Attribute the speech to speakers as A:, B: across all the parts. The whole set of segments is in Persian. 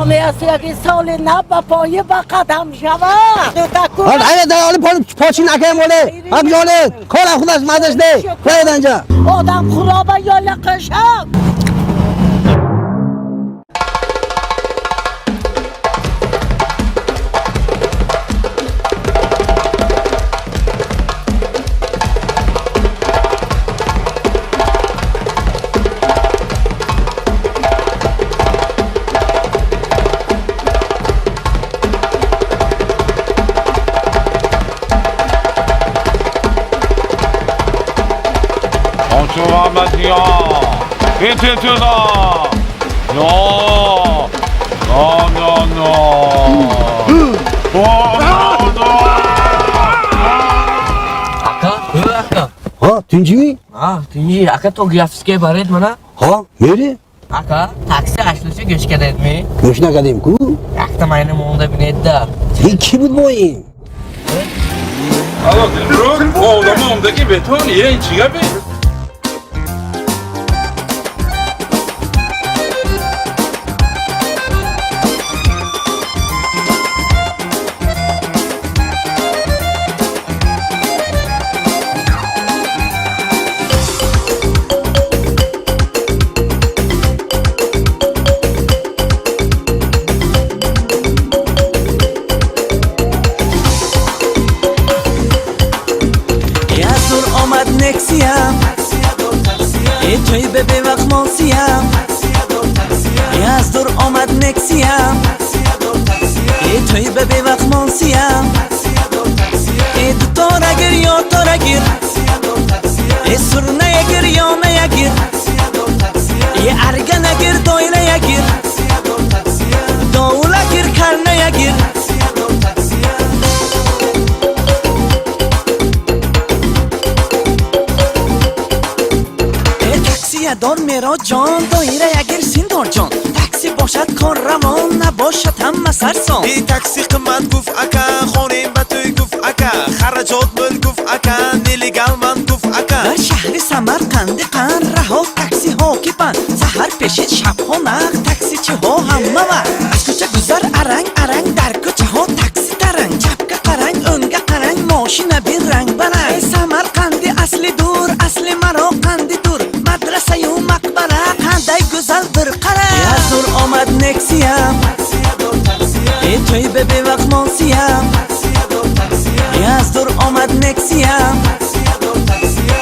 A: زمانه است یک سال نب و پایه با قدم شود
B: حالا داره پاچی نکنه موله هم جاله کار خودش مدش ده باید انجا
A: آدم خرابه یا لقشم
C: محمد یا بیتیتو دا
D: Aka.
B: ها تنجی
D: Tunji, aka to gafske baret mana.
B: ها میری
D: Aka, taksi ashlicha göç keledmi?
B: گوش نکردیم کو
D: Yakta mayni mo'ngda binedda.
B: این کی بود با این
C: Alo Dilbruk, o odamımdaki beton yine içine bir.
E: نکسیم ای توی به وقت مانسیم از دور آمد نکسیم ای توی به وقت مانسیم ای دو تارا گیر یا تارا گیر ای سر نگیر یا نگیر ای ارگه نگیر دایره گیر داوله گیر کر نگیر دار میرا جان دایره اگر سیندار جان تاکسی باشد کار روان نباشد همه سرسان
F: ای تاکسی قیمت گفت اکا خونیم به توی گفت اکا خرجات بل گفت اکا نیلیگال من گفت اکا
E: در شهر سمرقند قند رها تاکسی ها کی بند سحر پیشید شب ها نقد تاکسی چه ها همه وقت از کوچه گذر ارنگ ارنگ در کوچه ها تاکسی ترنگ چپک قرنگ اونگه قرنگ ماشین بی رنگ برنگ سمرقندی اصلی دور اصلی مرا قندی دور مدرسه و مقبره قندای گزل برقره از دور آمد نکسیم ای توی به وقت مانسیم از دور آمد نکسیم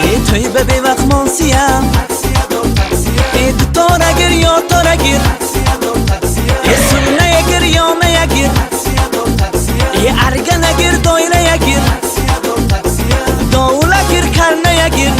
E: ای توی به وقت مانسیم ای دو تارا گیر یا تارا گیر ای سر نگیر یا نگیر ای ارگه نگیر دایره گیر داوله گیر کر نگیر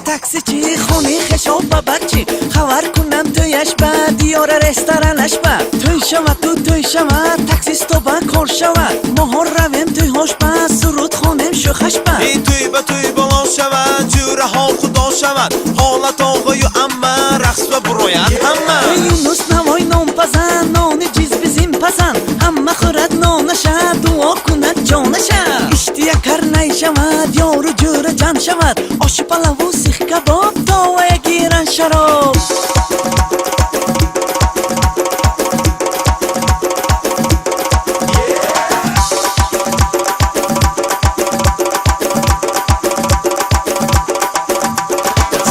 E: تاکسی چی خونی خشاب بچی خبر کنم تویش با دیار رستورانش با توی شود توی شود تاکسیستو با کار شود مهار رویم توی هاش با سرود خونم شوخش با
F: ای توی با توی بالا شود جوره ها خدا شود حالت آقای و اما رقص و براید همه
E: یونس نوای نام پزن نان جیز بزیم پزن همه خورد نانشه دعا کند جانشه اشتیا کر نی شود یارو جوره جان شود آش پلو سیخ کباب داوی گیرن شراب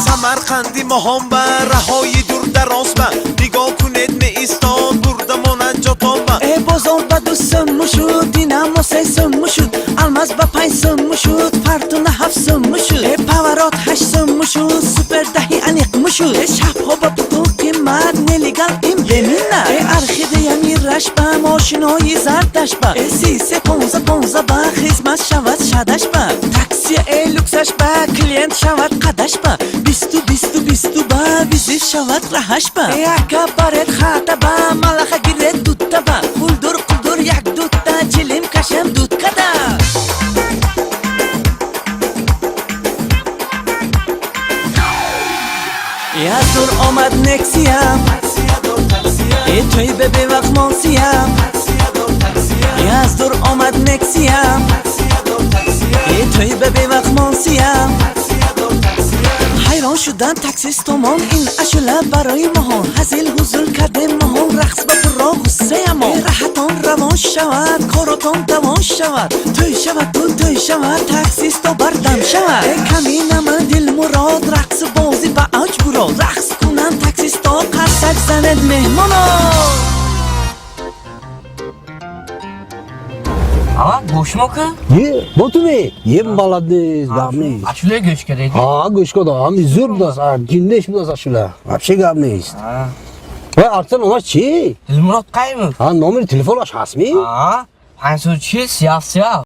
F: سمرقندی ماهام به رهای دور دراز به نگاه کنید می ایستان بردمون انجاتان به
E: ای بازار با دو سمو شد دینم و سی سمو شد الماس با 5 سمو شد فرتون 7 سمو شد ای پاورات 8 سمو شد سوپر دهی انیق شد ای شب ها با تو قیمت نلیگل این بمینه ای ارخیده یمی رش با ماشینای زردش با ای 315 با خدمت شود شدش با تاکسی ای لوکسش با کلینت شود قدش با 20 با ویزی شود رهش با ای اکا بارد خاطه با ملخه گیره دوتا با قلدر یک دوتا جلیم کشم دود کده از دور آمد نکسیم ای توی به وقت مانسیم taksiyam hayron shudam taksist tomon in ashula baroy mahon hazil huzur kadem mahon raqs va burro g'ussayamo rahaton ravon shavad koroton davon shavad to'y shavad to'y shavad taksist to bardam shavad kaminaman dil murod raqs bozi ba aj burod raqs kunam taksist to qarsak zaned mehmono
D: Ama boş mu ki?
B: Ye, botumi. Yem baladız, gamniz.
D: Aşılıyor göç gereği.
B: Ha, goşko da, ham zor da, cindeş bu da saçla. Вообще gamniz.
D: Ha.
B: Ve artık ona çi.
D: Dilmurat kay mı?
B: Ha, номер телефона şahs mi?
D: Ha. Hangi şey siyah siyah.